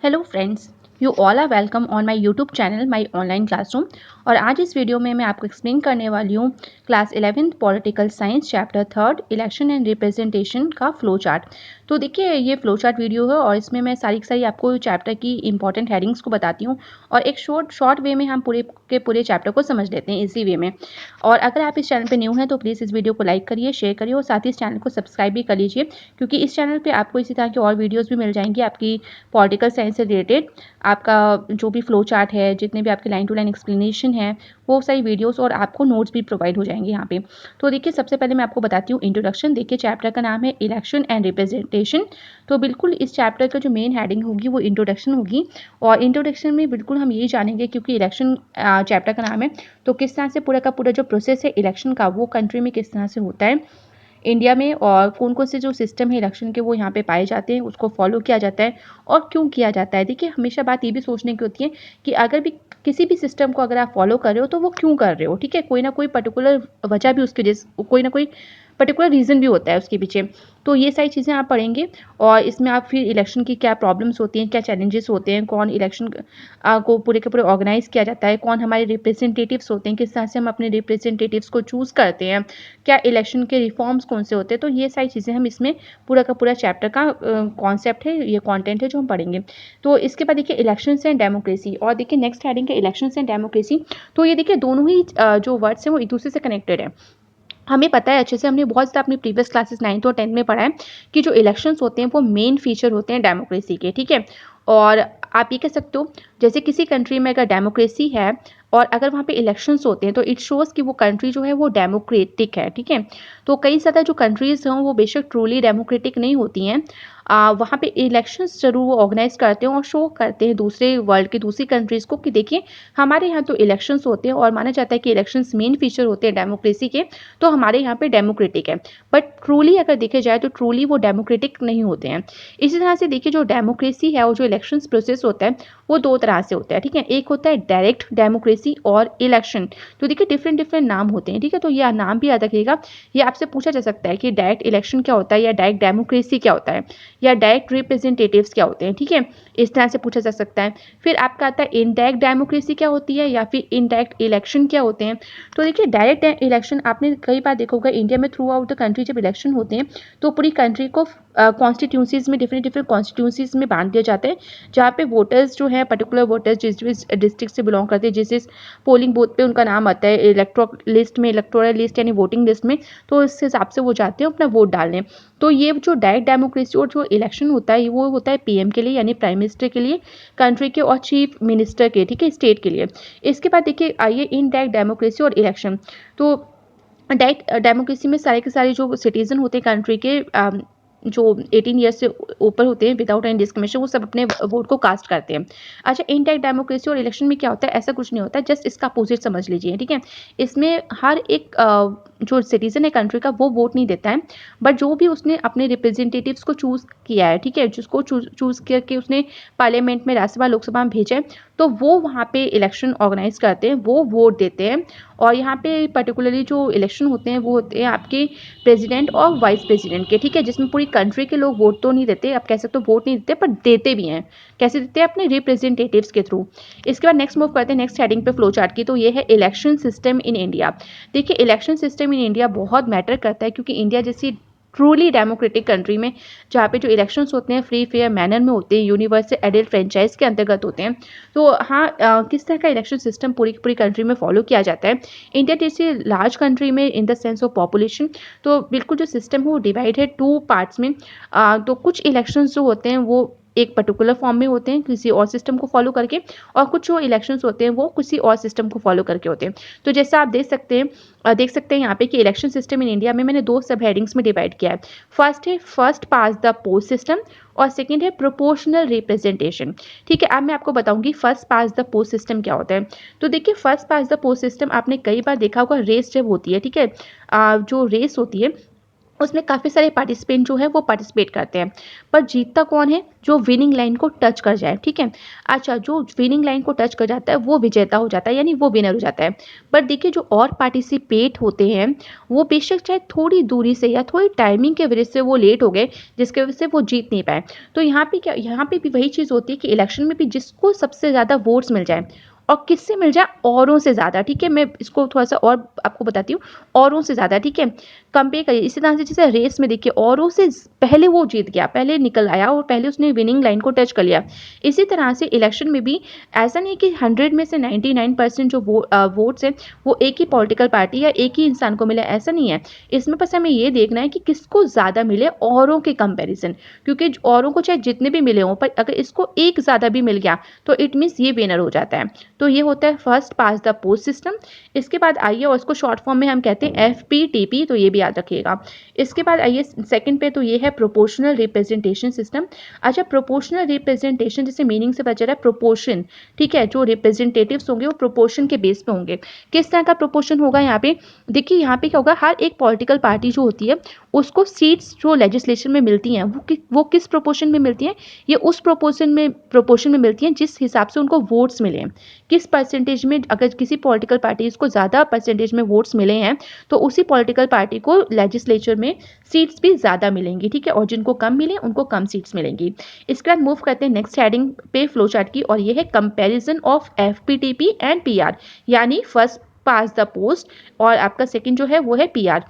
Hello friends, you all are welcome on my YouTube channel my online classroom. और आज इस video में मैं आपको एक्सप्लेन करने वाली हूँ class 11th political science chapter 3 election and representation का फ्लो चार्ट। तो देखिए, ये फ्लो चार्ट वीडियो है और इसमें मैं सारी की सारी आपको चैप्टर की इंपॉर्टेंट हेडिंग्स को बताती हूँ और एक शॉर्ट वे में हम पूरे के पूरे चैप्टर को समझ लेते हैं इसी वे में। और अगर आप इस चैनल पर न्यू हैं तो प्लीज़ इस वीडियो को लाइक करिए, शेयर करिए और साथ ही इस चैनल को सब्सक्राइब भी कर लीजिए, क्योंकि इस चैनल पर आपको इसी तरह की और वीडियोज़ भी मिल जाएंगी आपकी पॉलिटिकल साइंस से रिलेटेड। आपका जो भी फ्लो चार्ट है, जितने भी आपके लाइन टू लाइन एक्सप्लेनेशन है, वो सारी वीडियोस और आपको नोट्स भी प्रोवाइड हो जाएंगे यहाँ पे। तो देखिए, सबसे पहले मैं आपको बताती हूँ इंट्रोडक्शन। देखिए, चैप्टर का नाम है इलेक्शन एंड रिप्रेजेंटेशन। तो बिल्कुल इस चैप्टर का जो मेन हेडिंग होगी वो इंट्रोडक्शन होगी। और इंट्रोडक्शन में बिल्कुल हम यही जानेंगे, क्योंकि इलेक्शन चैप्टर का नाम है, तो किस तरह से पूरा का पूरा जो प्रोसेस है इलेक्शन का वो कंट्री में किस तरह से होता है इंडिया में, और कौन कौन से जो सिस्टम है इलेक्शन के वो यहाँ पे पाए जाते हैं, उसको फॉलो किया जाता है और क्यों किया जाता है। देखिए, हमेशा बात ये भी सोचने की होती है कि अगर भी किसी भी सिस्टम को अगर आप फॉलो कर रहे हो तो वो क्यों कर रहे हो। ठीक है, कोई ना कोई पर्टिकुलर वजह भी उसके कोई ना कोई पर्टिकुलर रीज़न भी होता है उसके पीछे। तो ये सारी चीज़ें आप पढ़ेंगे और इसमें आप फिर इलेक्शन की क्या प्रॉब्लम्स होती हैं, क्या चैलेंजेस होते हैं, कौन इलेक्शन को पूरे के पूरे ऑर्गेनाइज किया जाता है, कौन हमारे रिप्रेजेंटेटिव्स होते हैं, किस तरह से हम अपने रिप्रेजेंटेटिव्स को चूज़ करते हैं, क्या इलेक्शन के रिफॉर्म्स कौन से होते हैं। तो ये सारी चीज़ें हम इसमें पूरा का पूरा चैप्टर का कॉन्सेप्ट है, ये कंटेंट है जो हम पढ़ेंगे। तो इसके बाद देखिए इलेक्शंस एंड डेमोक्रेसी, और देखिए नेक्स्ट हेडिंग है इलेक्शंस एंड डेमोक्रेसी। तो ये देखिए दोनों ही जो वर्ड्स हैं वो एक दूसरे से कनेक्टेड है। हमें पता है अच्छे से, हमने बहुत ज़्यादा अपनी प्रीवियस क्लासेस 9th और 10th में पढ़ा है कि जो इलेक्शंस होते हैं वो मेन फीचर होते हैं डेमोक्रेसी के। ठीक है, और आप ये कह सकते हो जैसे किसी कंट्री में अगर डेमोक्रेसी है और अगर वहाँ पे इलेक्शंस होते हैं तो इट शोज़ कि वो कंट्री जो है वो डेमोक्रेटिक है। ठीक है, तो कई ज़्यादा जो कंट्रीज़ हैं वो बेशक ट्रूली डेमोक्रेटिक नहीं होती हैं, वहाँ पे इलेक्शंस ज़रूर वो ऑर्गेनाइज करते हैं और शो करते हैं दूसरे वर्ल्ड की दूसरी कंट्रीज़ को कि देखिए, हमारे यहाँ तो इलेक्शंस होते हैं और माना जाता है कि इलेक्शंस मेन फीचर होते हैं डेमोक्रेसी के, तो हमारे यहाँ पे डेमोक्रेटिक है। बट ट्रूली अगर देखे जाए तो ट्रूली वो डेमोक्रेटिक नहीं होते हैं। इसी तरह से देखिए, जो डेमोक्रेसी है और जो इलेक्शंस प्रोसेस होता है वो दो तरह से होता है। ठीक है, एक होता है डायरेक्ट डेमोक्रेसी और इलेक्शन। तो देखिए डिफरेंट डिफरेंट नाम होते हैं। ठीक है, तो यह नाम भी याद रखिएगा। ये आपसे पूछा जा सकता है कि डायरेक्ट इलेक्शन क्या होता है, या डायरेक्ट डेमोक्रेसी क्या होता है, या डायरेक्ट रिप्रेजेंटेटिव्स क्या होते हैं। ठीक है, इस तरह से पूछा जा सकता है। फिर आपका आता है इनडायरेक्ट डेमोक्रेसी क्या होती है, या फिर इनडायरेक्ट इलेक्शन क्या होते हैं। तो देखिए, डायरेक्ट इलेक्शन आपने कई बार देखा होगा इंडिया में, थ्रू आउट द कंट्री जब इलेक्शन होते हैं तो पूरी कंट्री को कॉन्स्टिट्यूंसीज में, डिफरेंट डिफरेंट कॉन्स्टिट्यूंसीज में बांट दिया जाता है, जहाँ पे वोटर्स जो है पर्टिकुलर वोटर्स जिस जिस डिस्ट्रिक्ट से बिलोंग करते हैं, जिस जिस पोलिंग बूथ पे उनका नाम आता है इलेक्टोरल लिस्ट यानी वोटिंग लिस्ट में, तो इस हिसाब से वो जाते हैं अपना वोट डालने। तो ये जो डायरेक्ट डेमोक्रेसी और जो इलेक्शन होता है वो होता है पीएम के लिए यानी प्राइम मिनिस्टर के लिए, कंट्री के, और चीफ मिनिस्टर के, ठीक है, स्टेट के लिए। इसके बाद देखिए आइए इनडायरेक्ट डेमोक्रेसी और इलेक्शन। तो डायरेक्ट डेमोक्रेसी में सारे के सारे जो सिटीजन होते हैं कंट्री के, जो 18 ईयर्स से ऊपर होते हैं विदाउट एनी डिस्क्रिमिनेशन, वो सब अपने वोट को कास्ट करते हैं। अच्छा, इनडायरेक्ट डेमोक्रेसी और इलेक्शन में क्या होता है, ऐसा कुछ नहीं होता, जस्ट इसका अपोजिट समझ लीजिए। ठीक है, इसमें हर एक जो सिटीजन है कंट्री का वो वोट नहीं देता है, बट जो भी उसने अपने रिप्रेजेंटेटिव्स को चूज़ किया है, ठीक है, जिसको चूज़ करके उसने पार्लियामेंट में, राज्यसभा, लोकसभा में भेजा है, तो वो वहाँ पे इलेक्शन ऑर्गेनाइज करते हैं, वो वोट देते हैं। और यहाँ पे पर्टिकुलरली जो इलेक्शन होते हैं वो होते हैं आपके प्रेसिडेंट और वाइस प्रेसिडेंट के। ठीक है, जिसमें पूरी कंट्री के लोग वोट तो नहीं देते, आप कह सकते हो वोट नहीं देते, पर देते भी हैं। कैसे देते हैं, अपने रिप्रेजेंटेटिव्स के थ्रू। इसके बाद नेक्स्ट मूव करते हैं नेक्स्ट हेडिंग पे फ्लो चार्ट की। तो ये है इलेक्शन सिस्टम इन इंडिया। देखिए, इलेक्शन सिस्टम इन इंडिया बहुत मैटर करता है, क्योंकि इंडिया जैसी ट्रूली डेमोक्रेटिक कंट्री में, जहाँ पे जो इलेक्शंस होते हैं फ्री फेयर मैनर में होते हैं, यूनिवर्सल एडल्ट फ्रेंचाइज के अंतर्गत होते हैं। तो हाँ, किस तरह का इलेक्शन सिस्टम पूरी पूरी कंट्री में फॉलो किया जाता है। इंडिया जैसी लार्ज कंट्री में in the sense of population, तो बिल्कुल जो सिस्टम है वो डिवाइड है टू पार्ट्स में। तो कुछ इलेक्शंस जो होते हैं वो एक पर्टिकुलर फॉर्म में होते हैं किसी और सिस्टम को फॉलो करके, और कुछ जो इलेक्शंस होते हैं वो किसी और सिस्टम को फॉलो करके होते हैं। तो जैसा आप देख सकते हैं यहाँ पे कि इलेक्शन सिस्टम इन इंडिया में मैंने दो सब हेडिंग्स में डिवाइड किया है। फर्स्ट है first pass the post system, और सेकंड है प्रोपोर्शनल रिप्रेजेंटेशन। ठीक है, अब मैं आपको बताऊंगी first pass the post system क्या होता है। तो देखिए, first pass the post system आपने कई बार देखा होगा, रेस जब होती है, ठीक है, जो रेस होती है उसमें काफ़ी सारे पार्टिसिपेंट जो है वो पार्टिसिपेट करते हैं, पर जीतता कौन है? जो विनिंग लाइन को टच कर जाए, ठीक है। अच्छा, जो विनिंग लाइन को टच कर जाता है वो विजेता हो जाता है, यानी वो विनर हो जाता है। पर देखिए जो और पार्टिसिपेट होते हैं वो बेशक चाहे थोड़ी दूरी से या थोड़ी टाइमिंग की वजह से वो लेट हो गए, जिसकी वजह से वो जीत नहीं पाए। तो यहाँ पे भी वही चीज़ होती है कि इलेक्शन में भी जिसको सबसे ज़्यादा वोट्स मिल जाए और किससे मिल जाए? औरों से ज़्यादा, ठीक है। मैं इसको थोड़ा-सा और आपको बताती हूँ, औरों से ज़्यादा, ठीक है। कंपेयर करिए इसी तरह से, जैसे रेस में देखिए औरों से पहले वो जीत गया, पहले निकल आया और पहले उसने विनिंग लाइन को टच कर लिया। इसी तरह से इलेक्शन में भी ऐसा नहीं कि 100 में से 99% जो वोट्स हैं वो एक ही पॉलिटिकल पार्टी या एक ही इंसान को मिले, ऐसा नहीं है। इसमें बस हमें ये देखना है कि किसको ज़्यादा मिले औरों के कंपेरिजन, क्योंकि औरों को चाहे जितने भी मिले हों, पर अगर इसको एक ज़्यादा भी मिल गया तो इट मीन्स ये विनर हो जाता है। तो ये होता है first pass the post system. इसके बाद आइए, और इसको शॉर्ट फॉर्म में हम कहते हैं FPTP, तो ये भी याद रखिएगा। इसके बाद आइए सेकंड पे, तो ये है प्रोपोर्शनल रिप्रेजेंटेशन सिस्टम। अच्छा, प्रोपोर्शनल रिप्रेजेंटेशन जैसे मीनिंग से पता चला है प्रोपोर्शन, ठीक है। जो रिप्रेजेंटेटिव्स होंगे वो प्रोपोर्शन के बेस पे होंगे। किस तरह का प्रोपोर्शन होगा यहाँ पे? देखिए यहाँ पे क्या होगा, हर एक पॉलिटिकल पार्टी जो होती है उसको सीट्स जो लेजिस्लेशन में मिलती हैं वो किस प्रोपोर्शन में मिलती हैं? ये उस प्रोपोर्शन में मिलती हैं जिस हिसाब से उनको वोट्स मिले हैं। किस परसेंटेज में, अगर किसी पॉलिटिकल पार्टीज को ज़्यादा परसेंटेज में वोट्स मिले हैं तो उसी पॉलिटिकल पार्टी को लेजिस्लेचर में सीट्स भी ज़्यादा मिलेंगी, ठीक है। और जिनको कम मिले उनको कम सीट्स मिलेंगी। इसके बाद मूव करते हैं नेक्स्ट हेडिंग पे फ्लो चार्ट की, और ये है comparison of FPTP and PR, यानी फर्स्ट पास द पोस्ट और आपका सेकंड जो है वो है PR,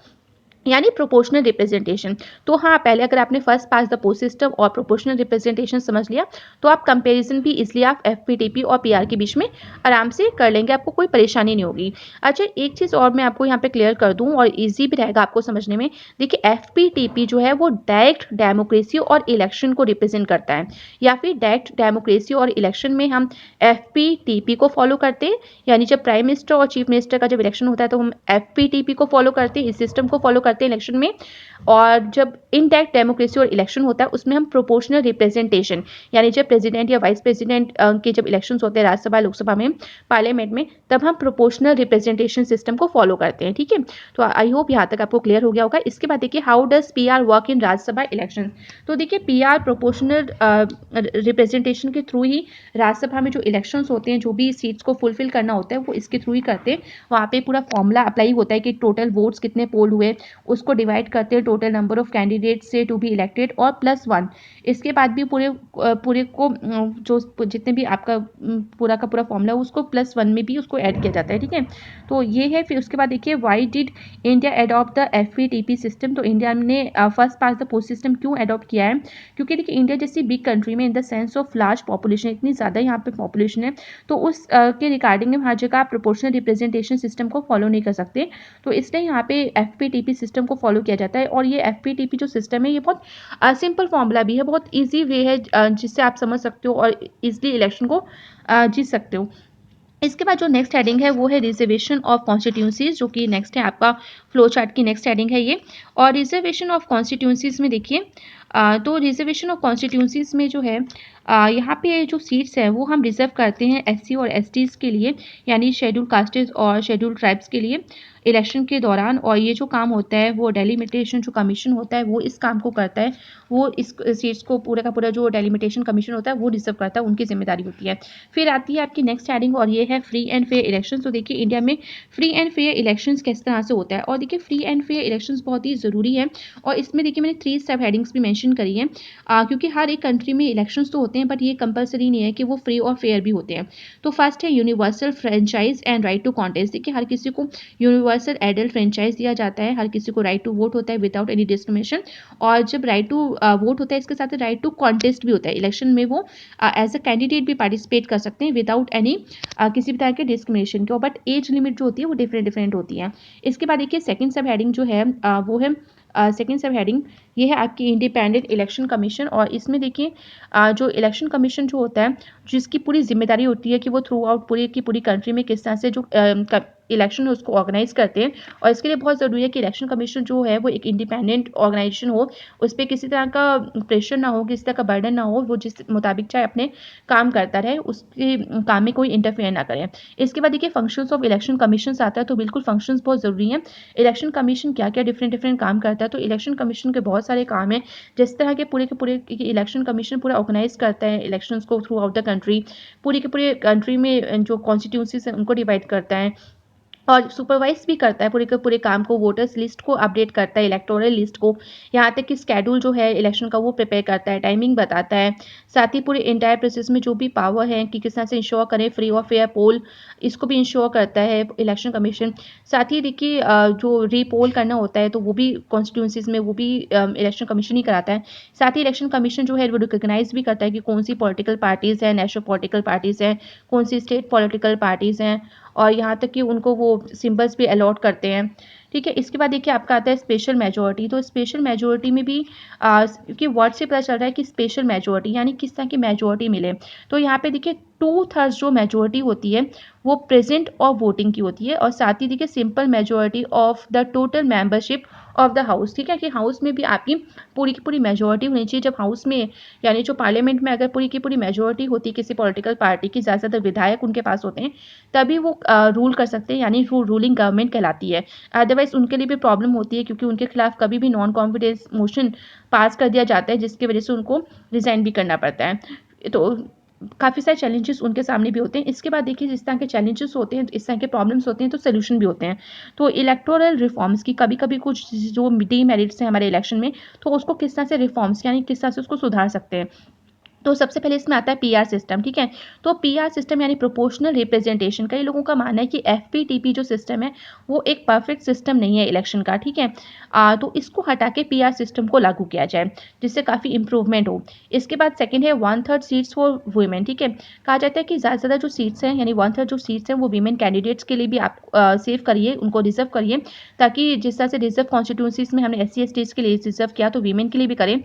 यानी प्रोपोर्शनल रिप्रेजेंटेशन। तो हाँ, पहले अगर आपने first pass the post system और प्रोपोर्शनल रिप्रेजेंटेशन समझ लिया तो आप कंपैरिजन भी इसलिए आप FPTP और PR के बीच में आराम से कर लेंगे, आपको कोई परेशानी नहीं होगी। अच्छा, एक चीज़ और मैं आपको यहाँ पे क्लियर कर दूँ और ईजी भी रहेगा आपको समझने में। देखिए FPTP जो है वो डायरेक्ट डेमोक्रेसी और इलेक्शन को रिप्रेजेंट करता है, या फिर डायरेक्ट डेमोक्रेसी और इलेक्शन में हम FPTP को फॉलो करते हैं, यानी जब प्राइम मिनिस्टर और चीफ मिनिस्टर का जब इलेक्शन होता है तो हम FPTP को फॉलो करते हैं, इस सिस्टम को फॉलो करते हैं इलेक्शन में। और जब इनडायरेक्ट डेमोक्रेसी और इलेक्शन होता है उसमें हम प्रोपोर्शनल रिप्रेजेंटेशन, यानी जब प्रेसिडेंट या वाइस प्रेसिडेंट के जब इलेक्शंस होते हैं राज्यसभा लोकसभा में, पार्लियामेंट में, तब हम प्रोपोर्शनल रिप्रेजेंटेशन सिस्टम को फॉलो करते हैं, ठीक है। तो आई होप यहाँ तक आपको क्लियर हो गया होगा। इसके बाद देखिए how does PR work in Rajya Sabha election. तो देखिए PR प्रोपोर्शनल रिप्रेजेंटेशन के थ्रू ही राज्यसभा में जो इलेक्शंस होते हैं, जो भी सीट्स को फुलफिल करना होता है वो इसके थ्रू ही करते हैं। वहाँ पे पूरा फॉर्मूला अप्लाई होता है कि टोटल वोट्स कितने पोल हुए, उसको डिवाइड करते हैं टोटल नंबर ऑफ कैंडिडेट्स से टू बी इलेक्टेड और +1। इसके बाद भी पूरे को जो जितने भी आपका पूरा का पूरा फॉर्मूला उसको +1 में भी उसको ऐड किया जाता है, ठीक है। तो ये है। फिर उसके बाद देखिए why did India adopt the FPTP system. तो इंडिया ने first pass the post system क्यों एडॉप्ट किया है? क्योंकि देखिए इंडिया जैसी बिग कंट्री में in the sense of large population, इतनी ज़्यादा यहाँ पे पॉपुलेशन है, तो उस के रिगार्डिंग में हर जगह आप प्रोपोर्शनल रिप्रेजेंटेशन सिस्टम को फॉलो नहीं कर सकते। तो इसलिए यहाँ पे FPTP सिस्टम को फॉलो किया जाता है। और ये FPTP जो सिस्टम है ये बहुत सिंपल फॉर्मूला भी है, बहुत ईजी वे है जिससे आप समझ सकते हो और ईजिली इलेक्शन को जीत सकते हो। इसके बाद जो नेक्स्ट हेडिंग है वो है रिजर्वेशन ऑफ कॉन्स्टिट्यूंसीज, जो कि नेक्स्ट है आपका फ्लो चार्ट की नेक्स्ट हेडिंग है ये। और रिजर्वेशन ऑफ कॉन्स्टिट्यूंसीज में देखिए तो रिजर्वेशन ऑफ कॉन्स्टिट्यूंसीज में जो है यहाँ पे जो सीट्स हैं वो हम रिजर्व करते हैं SC और STs के लिए, यानी शेड्यूल कास्टेज और शेड्यूल ट्राइब्स के लिए इलेक्शन के दौरान। और ये जो काम होता है वो डेलिमिटेशन जो कमीशन होता है वो इस काम को करता है, वो इस सीट्स को पूरा का पूरा जो डेलिमिटेशन कमीशन होता है वो रिजर्व करता है, उनकी जिम्मेदारी होती है। फिर आती है आपकी नेक्स्ट हेडिंग और ये है फ्री एंड फेयर इलेक्शन। तो देखिए इंडिया में फ्री एंड फेयर इलेक्शंस किस तरह से होता है, और देखिए फ्री एंड फेयर इलेक्शंस बहुत ही ज़रूरी है। और इसमें देखिए मैंने 3 सब हेडिंग्स भी मेंशन करी हैं, क्योंकि हर एक कंट्री में इलेक्शंस तो होते हैं बट ये कंपलसरी नहीं है कि वो फ्री और फेयर भी होते हैं। तो फर्स्ट है universal franchise and right to contest. देखिए हर किसी को यूनिवर्सल एडल्ट फ्रेंचाइज दिया जाता है, हर किसी को राइट टू वोट होता है विदाउट एनी डिस्क्रिमिनेशन। और जब राइट टू वोट होता है इसके साथ राइट टू कॉन्टेस्ट भी होता है, इलेक्शन में वो एज अ कैंडिडेट भी पार्टिसिपेट कर सकते हैं विदाउट एनी किसी भी तरह के डिस्क्रिमिनेशन के। बट एज लिमिट जो होती है वो डिफरेंट डिफरेंट होती है। इसके बाद देखिए सेकंड सब हेडिंग जो है वो है सेकंड सब हेडिंग ये है आपकी इंडिपेंडेंट इलेक्शन कमीशन। और इसमें देखिए जो इलेक्शन कमीशन जो होता है जिसकी पूरी जिम्मेदारी होती है कि वो थ्रू आउट पूरी की पूरी कंट्री में किस तरह से जो इलेक्शन उसको ऑर्गेनाइज करते हैं। और इसके लिए बहुत ज़रूरी है कि इलेक्शन कमीशन जो है वो एक इंडिपेंडेंट ऑर्गेनाइजेशन हो, उस पर किसी तरह का प्रेशर ना हो, किसी तरह का बर्डन ना हो, वो जिस मुताबिक चाहे अपने काम करता रहे, उसके काम में कोई इंटरफेयर ना करे। इसके बाद देखिए फंक्शंस ऑफ इलेक्शन कमीशन आता है, तो बिल्कुल फंक्शंस बहुत ज़रूरी हैं। इलेक्शन कमीशन क्या क्या डिफरेंट डिफरेंट काम करता है, तो इलेक्शन कमीशन के बहुत सारे काम हैं। जिस तरह के पूरे इलेक्शन कमीशन पूरा ऑर्गेनाइज करता है इलेक्शंस को थ्रू आउट द कंट्री, पूरी के पूरे कंट्री में जो कॉन्स्टिट्यूंसीज हैं उनको डिवाइड करता है और सुपरवाइज भी करता है पूरे के पूरे काम को, वोटर्स लिस्ट को अपडेट करता है, इलेक्टोरल लिस्ट को, यहाँ तक कि स्केड्यूल जो है इलेक्शन का वो प्रिपेयर करता है, टाइमिंग बताता है। साथ ही पूरे इंटायर प्रोसेस में जो भी पावर है कि किस तरह से इंश्योर करें फ्री और फेयर पोल, इसको भी इंश्योर करता है इलेक्शन कमीशन। साथ ही देखिए जो रीपोल करना होता है तो वो भी कॉन्स्टिट्यूंसीज में वो भी इलेक्शन कमीशन ही कराता है। साथ ही इलेक्शन कमीशन जो है वो रिकोगनाइज भी करता है कि कौन सी पॉलिटिकल पार्टीज़ हैं, नेशनल पॉलिटिकल पार्टीज़ हैं, कौन सी स्टेट पॉलिटिकल पार्टीज़ हैं, और यहाँ तक कि उनको वो सिंबल्स भी अलॉट करते हैं। ठीक है, इसके बाद देखिए आपका आता है स्पेशल मेजॉरिटी। तो स्पेशल मेजॉरिटी में भी क्योंकि वर्ड से पता चल रहा है कि स्पेशल मेजॉरिटी यानी किस तरह की मेजॉरिटी मिले। तो यहाँ पे देखिए 2/3 जो मेजॉरिटी होती है वो प्रेजेंट और वोटिंग की होती है, और साथ ही देखिए simple majority of the total membership of the house. ठीक है, कि हाउस में भी आपकी पूरी की पूरी मेजॉरिटी होनी चाहिए। जब हाउस में यानी जो पार्लियामेंट में अगर पूरी की पूरी मेजॉरिटी होती है किसी पॉलिटिकल पार्टी की, ज़्यादातर विधायक उनके पास होते हैं, तभी वो रूल कर सकते हैं, यानी वो रूलिंग गवर्नमेंट कहलाती है। अदरवाइज उनके लिए भी प्रॉब्लम होती है क्योंकि उनके खिलाफ कभी भी नॉन कॉन्फिडेंस मोशन पास कर दिया जाता है जिसकी वजह से उनको रिजाइन भी करना पड़ता है। तो काफ़ी सारे चैलेंजेस उनके सामने भी होते हैं। इसके बाद देखिए जिस तरह के चैलेंजेस होते हैं, इस तरह के प्रॉब्लम्स होते हैं, तो सोल्यूशन भी होते हैं। तो इलेक्टोरल रिफॉर्म्स की कभी कभी कुछ जो डीमेरिट्स हैं हमारे इलेक्शन में, तो उसको किस तरह से रिफॉर्म्स यानी किस तरह से उसको सुधार सकते हैं। तो सबसे पहले इसमें आता है पीआर सिस्टम। ठीक है, तो पीआर सिस्टम यानी प्रोपोर्शनल रिप्रेजेंटेशन। कई लोगों का मानना है कि एफपीटीपी जो सिस्टम है वो एक परफेक्ट सिस्टम नहीं है इलेक्शन का। ठीक है, तो इसको हटा के पीआर सिस्टम को लागू किया जाए जिससे काफ़ी इंप्रूवमेंट हो। इसके बाद सेकंड है 1/3 सीट्स फॉर वुमेन। ठीक है, कहा जाता है कि ज़्यादा से ज़्यादा जो सीट्स हैं यानी 1/3 जो सीट्स हैं वो वीमेन कैंडिडेट्स के लिए भी आप सेव करिए, उनको रिजर्व करिए, ताकि जिस तरह से रिजर्व कॉन्स्टिट्यूंसीज में हमने SC STs के लिए रिजर्व किया तो वीमेन के लिए भी करें,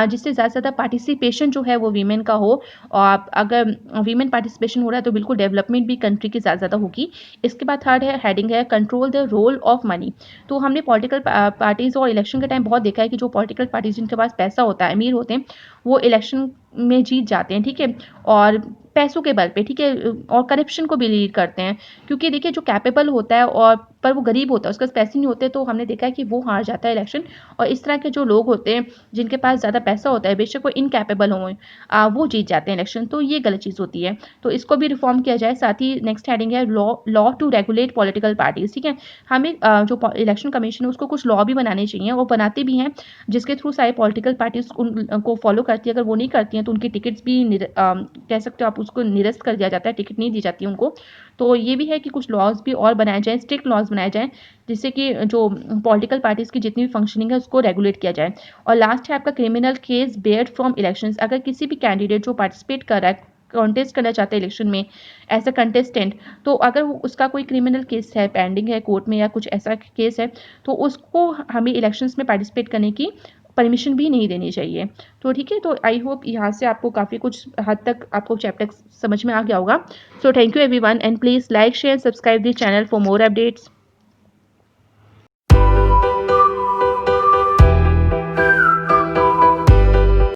जिससे ज़्यादा से ज़्यादा पार्टिसिपेशन जो है वो वीमेन का हो। और अगर वीमेन पार्टिसिपेशन हो रहा है तो बिल्कुल डेवलपमेंट भी कंट्री की ज़्यादा ज़्यादा होगी। इसके बाद थर्ड है हेडिंग है control the role of money. तो हमने पॉलिटिकल पार्टीज़ और इलेक्शन के टाइम बहुत देखा है कि जो पॉलिटिकल पार्टीज जिनके पास पैसा होता है, अमीर होते हैं, वो इलेक्शन में जीत जाते हैं। ठीक है, और पैसों के बल पे, ठीक है, और करप्शन को भी लीड करते हैं, क्योंकि देखिए जो कैपेबल होता है और पर वो गरीब होता है, उसके पास पैसे नहीं होते, तो हमने देखा है कि वो हार जाता है इलेक्शन। और इस तरह के जो लोग होते हैं जिनके पास ज़्यादा पैसा होता है, बेशक वो इनकैपेबल हों, वो जीत जाते हैं इलेक्शन, तो ये गलत चीज़ होती है। तो इसको भी रिफॉर्म किया जाए। साथ ही नेक्स्ट हेडिंग है law to regulate political parties. ठीक है, हमें जो इलेक्शन कमीशन है उसको कुछ लॉ भी बनाने चाहिए, और बनाते भी हैं, जिसके थ्रू सारे पॉलिटिकल पार्टीज उनको फॉलो करती है। अगर वो नहीं करती हैं तो उनकी टिकट्स भी कह सकते हो आप, उसको निरस्त कर दिया जाता है, टिकट नहीं दी जाती उनको। तो ये भी है कि कुछ लॉज भी और बनाए जाएँ, स्ट्रिक्ट लॉज बनाए जाएँ, जिससे कि जो पॉलिटिकल पार्टीज़ की जितनी भी फंक्शनिंग है उसको रेगुलेट किया जाए। और लास्ट है आपका criminal case Baird from elections. अगर किसी भी कैंडिडेट जो पार्टिसिपेट कर रहा है, कॉन्टेस्ट करना चाहता है इलेक्शन में एज अ कंटेस्टेंट, तो अगर उसका कोई क्रिमिनल केस है, पेंडिंग है कोर्ट में, या कुछ ऐसा केस है, तो उसको हमें इलेक्शंस में पार्टिसिपेट करने की परमिशन भी नहीं देनी चाहिए। तो ठीक है, तो आई होप यहाँ से आपको काफ़ी कुछ हद तक आपको चैप्टर समझ में आ गया होगा। So thank you everyone, and please like share subscribe this channel for more updates.